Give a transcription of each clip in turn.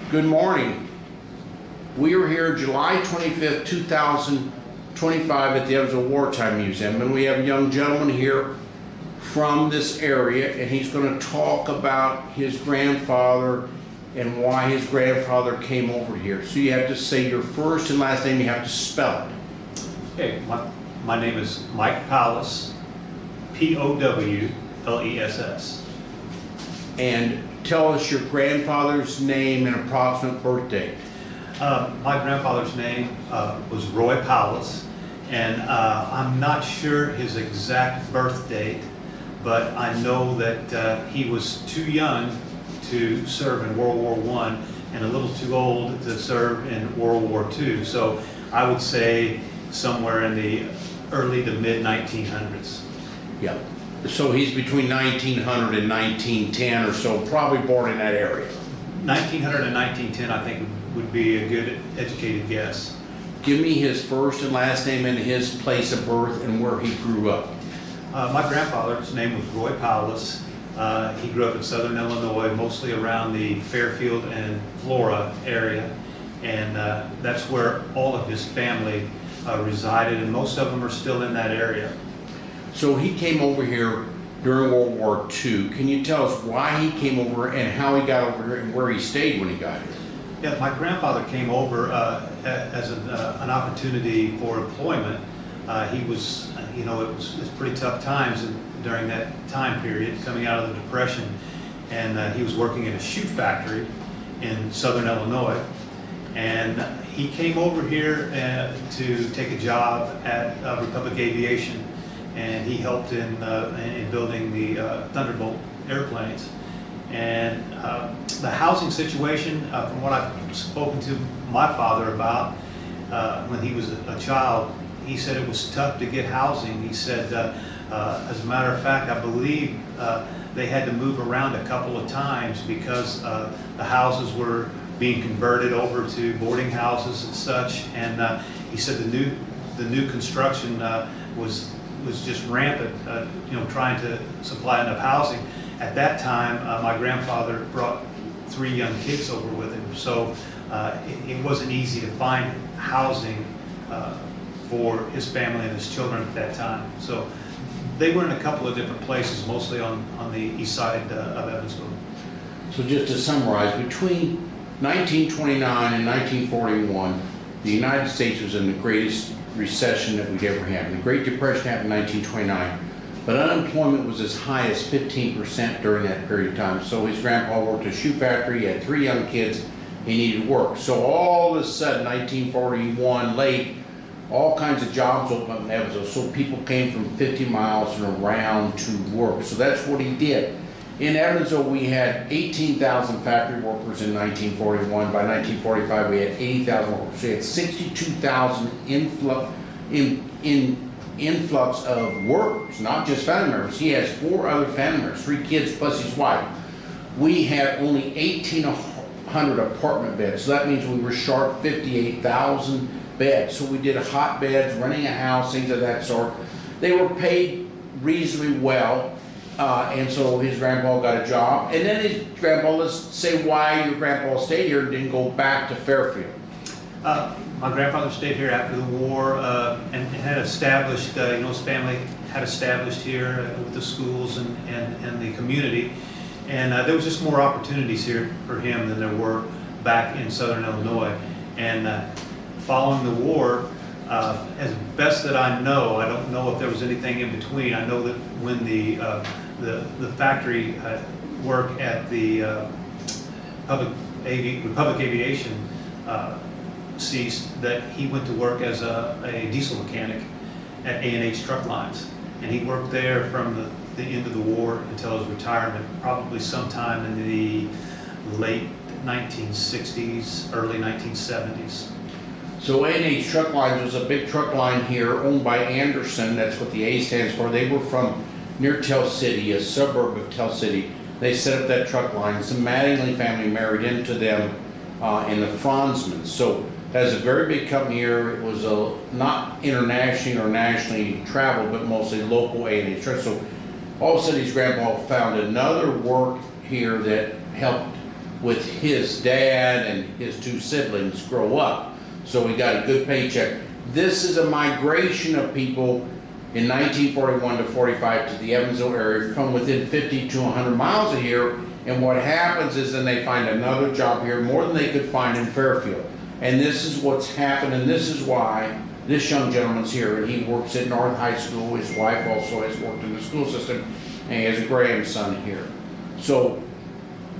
Good morning. We are here July 25th, 2025 at the Evansville Wartime Museum, and we have a young gentleman here from this area, and he's going to talk about his grandfather and why his grandfather came over here. So you have to say your first and last name, you have to spell it. Okay, my name is Mike Powless, Powless. And tell us your grandfather's name and approximate birth date. My grandfather's name was Roy Powless, and I'm not sure his exact birth date, but I know that he was too young to serve in World War I and a little too old to serve in World War II. So I would say somewhere in the early to mid 1900s. Yeah. So he's between 1900 and 1910 or so, probably born in that area. 1900 and 1910, I think, would be a good educated guess. Give me his first and last name and his place of birth and where he grew up. My grandfather's name was Roy Powless. He grew up in southern Illinois, mostly around the Fairfield and Flora area, and that's where all of his family resided, and most of them are still in that area. So he came over here during World War II. Can you tell us why he came over and how he got over here and where he stayed when he got here? Yeah, my grandfather came over as an opportunity for employment. He was, it was pretty tough times during that time period, coming out of the Depression, and he was working in a shoe factory in southern Illinois. And he came over here to take a job at Republic Aviation, and he helped in building the Thunderbolt airplanes. And the housing situation, from what I've spoken to my father about when he was a child, he said it was tough to get housing. He said, as a matter of fact, I believe they had to move around a couple of times because the houses were being converted over to boarding houses and such. And he said the new construction was just rampant, trying to supply enough housing. At that time, my grandfather brought 3 young kids over with him, so it wasn't easy to find housing for his family and his children at that time. So they were in a couple of different places, mostly on the east side of Evansville. So just to summarize, between 1929 and 1941, the United States was in the greatest recession that we'd ever had. And the Great Depression happened in 1929, but unemployment was as high as 15% during that period of time. So his grandpa worked at a shoe factory, he had 3 young kids, he needed work. So all of a sudden, 1941, late, all kinds of jobs opened up in Evansville. So people came from 50 miles and around to work. So that's what he did. In Evansville, we had 18,000 factory workers in 1941. By 1945, we had 80,000 workers. So we had 62,000 influx of workers, not just family members. He has 4 other family members, 3 kids plus his wife. We had only 1,800 apartment beds. So that means we were short 58,000 beds. So we did hotbeds, renting a house, things of that sort. They were paid reasonably well. And so his grandpa got a job. And then his grandpa, let's say why your grandpa stayed here and didn't go back to Fairfield. My grandfather stayed here after the war and had established, his family had established here with the schools and the community. And there was just more opportunities here for him than there were back in southern Illinois. And following the war, as best that I know, I don't know if there was anything in between. I know that when the factory work at the Republic Aviation ceased, that he went to work as a diesel mechanic at A&H Truck Lines, and he worked there from the end of the war until his retirement, probably sometime in the late 1960s, early 1970s. So A&H Truck Lines was a big truck line here owned by Anderson. That's what the A stands for. They were from near Tell City, a suburb of Tell City. They set up that truck line. The Mattingly family married into them in the Franzmans. So has a very big company here. It was not internationally or nationally traveled, but mostly local A&H trucks. So all of a sudden his grandpa found another work here that helped with his dad and his two siblings grow up. So he got a good paycheck. This is a migration of people in 1941 to 45 to the Evansville area from within 50 to 100 miles of here. And what happens is then they find another job here, more than they could find in Fairfield. And this is what's happened, and this is why this young gentleman's here, and he works at North High School. His wife also has worked in the school system, and he has a grandson here. So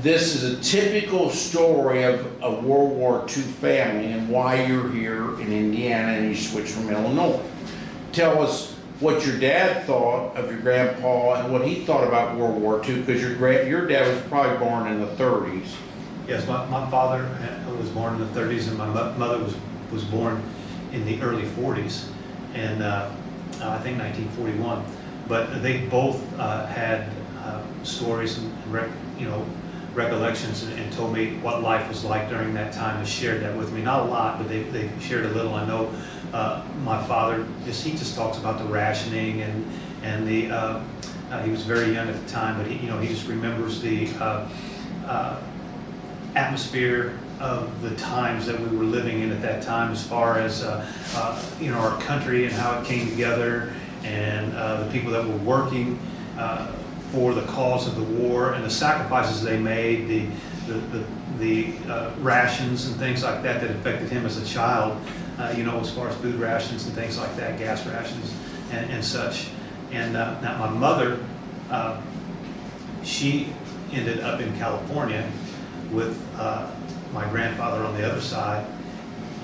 this is a typical story of a World War II family and why you're here in Indiana and you switched from Illinois. Tell us what your dad thought of your grandpa and what he thought about World War II, because your dad was probably born in the 30s. Yes, my father was born in the 30s, and my mother was born in the early 40s, and I think 1941. But they both had stories and recollections, and told me what life was like during that time, and shared that with me. Not a lot, but they shared a little. I know my father, he just talks about the rationing and the he was very young at the time, but he just remembers the atmosphere of the times that we were living in at that time, as far as our country and how it came together, and the people that were working for the cause of the war, and the sacrifices they made, the rations and things like that affected him as a child, as far as food rations and things like that, gas rations and such. And now my mother, she ended up in California with my grandfather on the other side,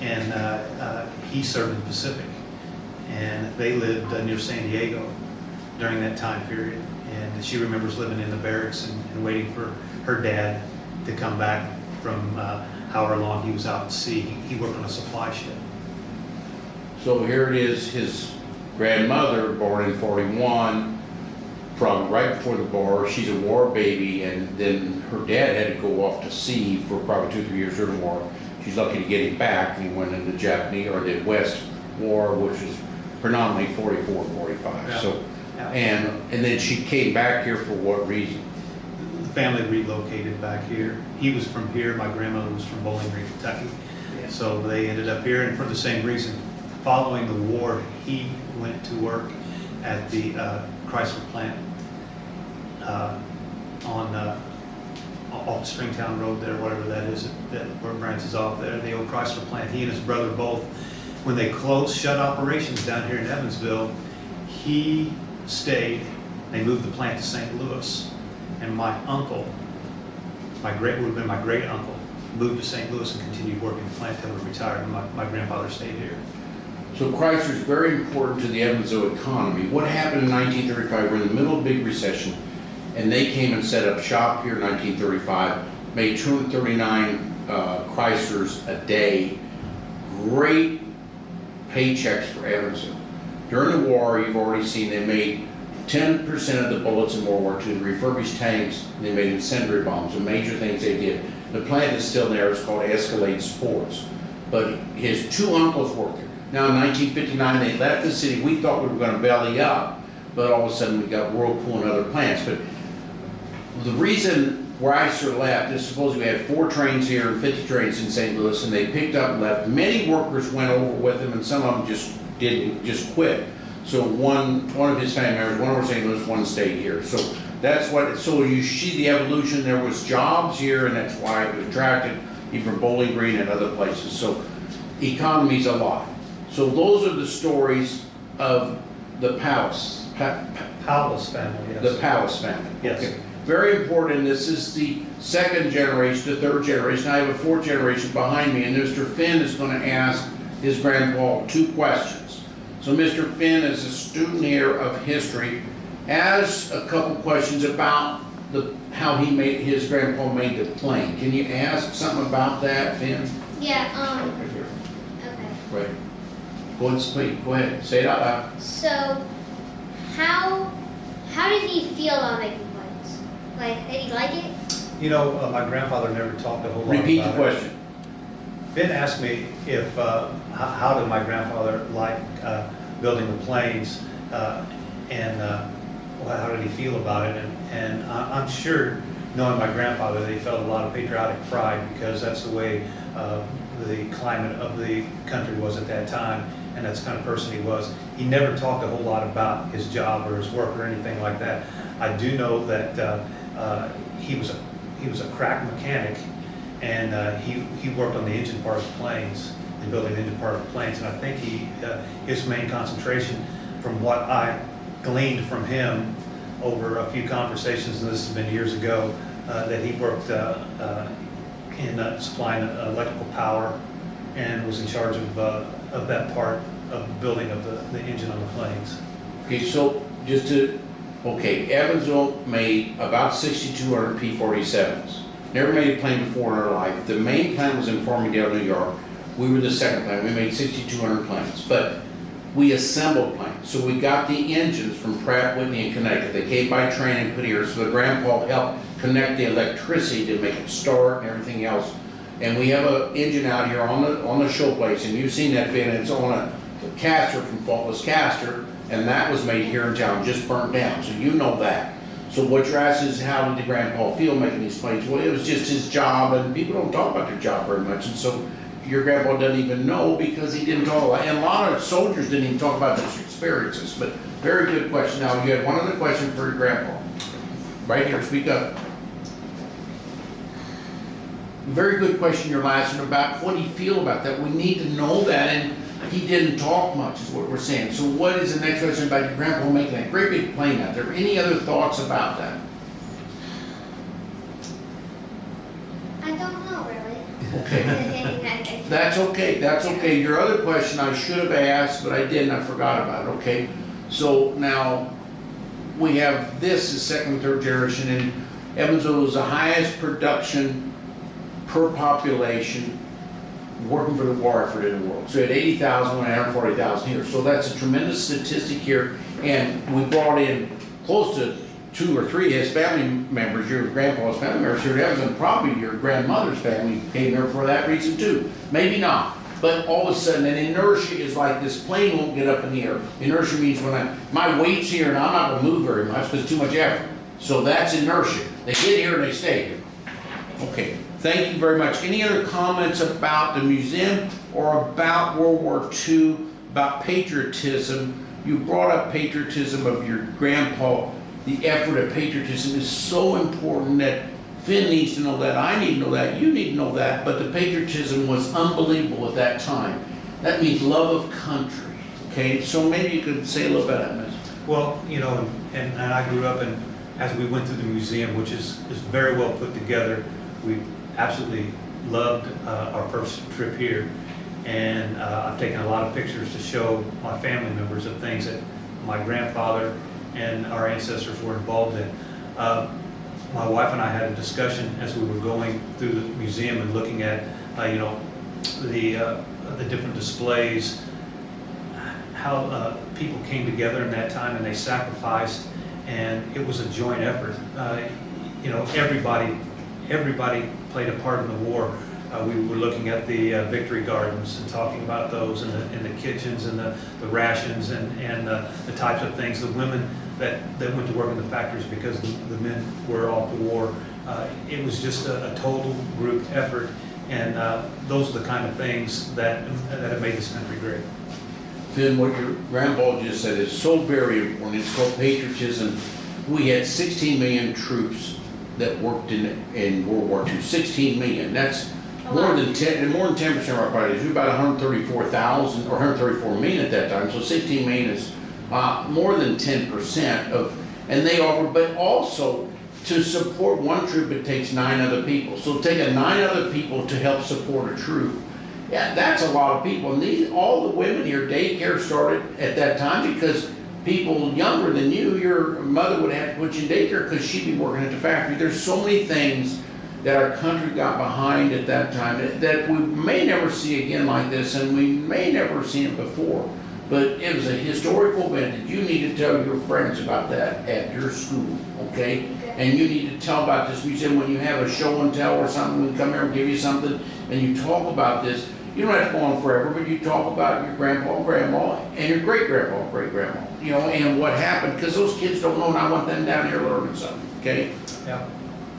and he served in the Pacific, and they lived near San Diego during that time period. And she remembers living in the barracks and waiting for her dad to come back from however long he was out at sea. He worked on a supply ship. So here it is, his grandmother, born in 41, probably right before the war. She's a war baby, and then her dad had to go off to sea for probably 2-3 years during the war. She's lucky to get him back, and he went into the Japanese or the West War, which was predominantly 44 and 45. Yeah. So, Yeah. and then she came back here for what reason? The family relocated back here. He was from here. My grandmother was from Bowling Green, Kentucky. Yeah. So they ended up here, and for the same reason. Following the war, he went to work at the Chrysler plant off Stringtown Road there, whatever that is, where it branches off there, the old Chrysler plant. He and his brother both, when they shut operations down here in Evansville, he stayed. They moved the plant to St. Louis, and my uncle, would have been my great uncle, moved to St. Louis and continued working the plant until he retired, and my grandfather stayed here. So Chrysler is very important to the Evansville economy. What happened in 1935? We're in the middle of a big recession, and they came and set up shop here in 1935, made 239 Chryslers a day. Great paychecks for Evansville. During the war, you've already seen they made 10% of the bullets in World War II, refurbished tanks, and they made incendiary bombs, the major things they did. The plant is still there. It's called Escalade Sports. But his two uncles worked there. Now in 1959, they left the city. We thought we were going to belly up, but all of a sudden we got Whirlpool and other plants. But the reason Chrysler left is supposedly we had 4 trains here and 50 trains in St. Louis, and they picked up and left. Many workers went over with them, and some of them just quit. So one of his family members, one over St. Louis, one stayed here. So that's what. So you see the evolution. There was jobs here, and that's why it was attracted, even from Bowling Green and other places. So economy's a lot. So those are the stories of the Powless. Powless family, yes. The Powless family. Yes. Okay. Very important. This is the second generation, the third generation. I have a fourth generation behind me, and Mr. Finn is going to ask his grandpa 2 questions. So Mr. Finn, as a student here of history, asks a couple questions about how his grandpa made the plane. Can you ask something about that, Finn? Yeah, Here. okay. Right. Go ahead, speak. Go ahead. Say it out loud. So, how did he feel about making planes? Like, did he like it? My grandfather never talked a whole lot Repeat the about it. question. Finn asked me if how did my grandfather like building the planes, and how did he feel about it? And I'm sure knowing my grandfather, they felt a lot of patriotic pride because that's the way the climate of the country was at that time, and that's the kind of person he was. He never talked a whole lot about his job or his work or anything like that. I do know that he was a crack mechanic, and he worked on the engine part of the planes, and building the engine part of the planes. And I think his main concentration, from what I gleaned from him over a few conversations, and this has been years ago, that he worked in supplying electrical power and was in charge of that part of the building of the engine on the planes. Okay, so Evansville made about 6,200 P-47s. Never made a plane before in our life. The main plant was in Farmingdale, New York. We were the second plant. We made 6,200 planes, but we assembled planes. So we got the engines from Pratt, Whitney, and Connecticut. They came by train and put here, so the grandpa helped connect the electricity to make it start and everything else. And we have an engine out here on the show place, and you've seen that fin. It's on a caster from Faultless Caster, and that was made here in town, just burnt down. So you know that. So what you're asking is, how did the grandpa feel making these planes? Well, it was just his job, and people don't talk about their job very much, and so your grandpa doesn't even know because he didn't talk about it. And a lot of soldiers didn't even talk about their experiences. But very good question. Now, you had one other question for your grandpa. Right here, speak up. Very good question, your last one, about what do you feel about that? We need to know that, and he didn't talk much is what we're saying. So what is the next question about your grandpa making that great big plane out there? Any other thoughts about that? I don't know really. Okay. That's okay, that's okay. Your other question I should have asked, but I didn't, I forgot about it, okay? So now, we have this as second and third generation, and Evansville is the highest production per population working for the war effort in the world. So at 80,000, 140,000 here. So that's a tremendous statistic here. And we brought in close to 2 or 3 of his family members, your grandpa's family members here at Evansville, probably your grandmother's family came here for that reason too. Maybe not. But all of a sudden, an inertia is like this plane won't get up in the air. Inertia means when my weight's here and I'm not going to move very much because too much effort. So that's inertia. They get here and they stay here. Okay. Thank you very much. Any other comments about the museum or about World War II, about patriotism? You brought up patriotism of your grandpa. The effort of patriotism is so important that Finn needs to know that, I need to know that, you need to know that, but the patriotism was unbelievable at that time. That means love of country, okay? So maybe you could say a little bit about that. Well, you know, and I grew up, and as we went through the museum, which is very well put together, we absolutely loved our first trip here, and I've taken a lot of pictures to show my family members of things that my grandfather and our ancestors were involved in. My wife and I had a discussion as we were going through the museum and looking at, you know, the different displays, how people came together in that time and they sacrificed, and it was a joint effort. You know, everybody played a part in the war. We were looking at the victory gardens and talking about those, and the kitchens and the rations and the types of things. The women that went to work in the factories because the men were off to war. It was just a total group effort, and those are the kind of things that have made this country great. Then what your grandpa just said is so very important. It's called patriotism. We had 16 million troops that worked in World War II. 16 million. That's more than 10% of our population. We were about 134,000 or 134 million at that time. So 16 million is more than 10% of, and they offer. But also to support one troop, it takes 9 other people. So taking 9 other people to help support a troop. Yeah, that's a lot of people. And all the women here, daycare started at that time because people younger than you, your mother would have to put you in daycare because she'd be working at the factory. There's so many things that our country got behind at that time that we may never see again like this, and we may never have seen it before. But it was a historical event that you need to tell your friends about that at your school, okay? And you need to tell about this museum when you have a show and tell or something. We come here and give you something, and you talk about this. You don't have to go on forever, but you talk about your grandpa and grandma and your great-grandpa and great-grandma, you know, and what happened, because those kids don't know, and I want them down here learning something, okay? Yeah.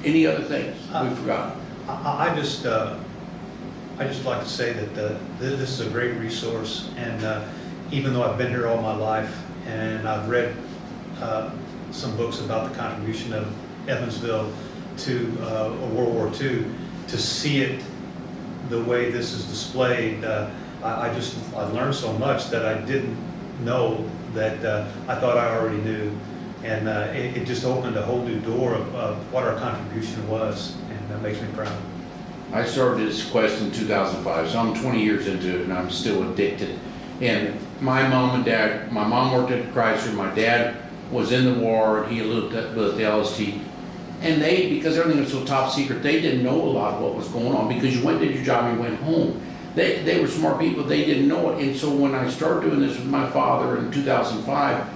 Any other things we forgot? I just like to say that this is a great resource, and even though I've been here all my life and I've read some books about the contribution of Evansville to World War II, to see it the way this is displayed, I learned so much that I didn't know that I thought I already knew, and it just opened a whole new door of what our contribution was, and that makes me proud. I started this quest in 2005, so I'm 20 years into it and I'm still addicted. And my mom and dad, my mom worked at Chrysler, my dad was in the war, he lived at the LST. And they, because everything was so top secret, they didn't know a lot of what was going on, because you went, did your job, and you went home. They were smart people, they didn't know it. And so when I started doing this with my father in 2005,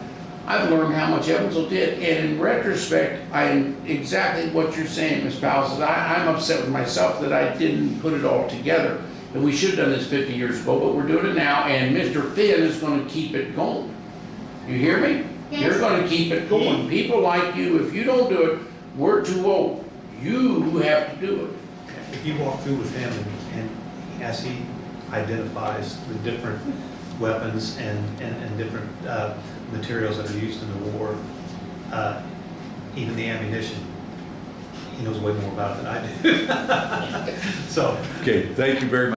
I've learned how much Evansville did. And in retrospect, I am exactly what you're saying, Ms. Powless. I'm upset with myself that I didn't put it all together. And we should have done this 50 years ago, but we're doing it now, and Mr. Finn is going to keep it going. You hear me? Yes. You're going to keep it going. People like you, if you don't do it, we're too old. You have to do it. If you walk through with him and as he identifies the different weapons and different materials that are used in the war, even the ammunition, he knows way more about it than I do. So. Okay, thank you very much.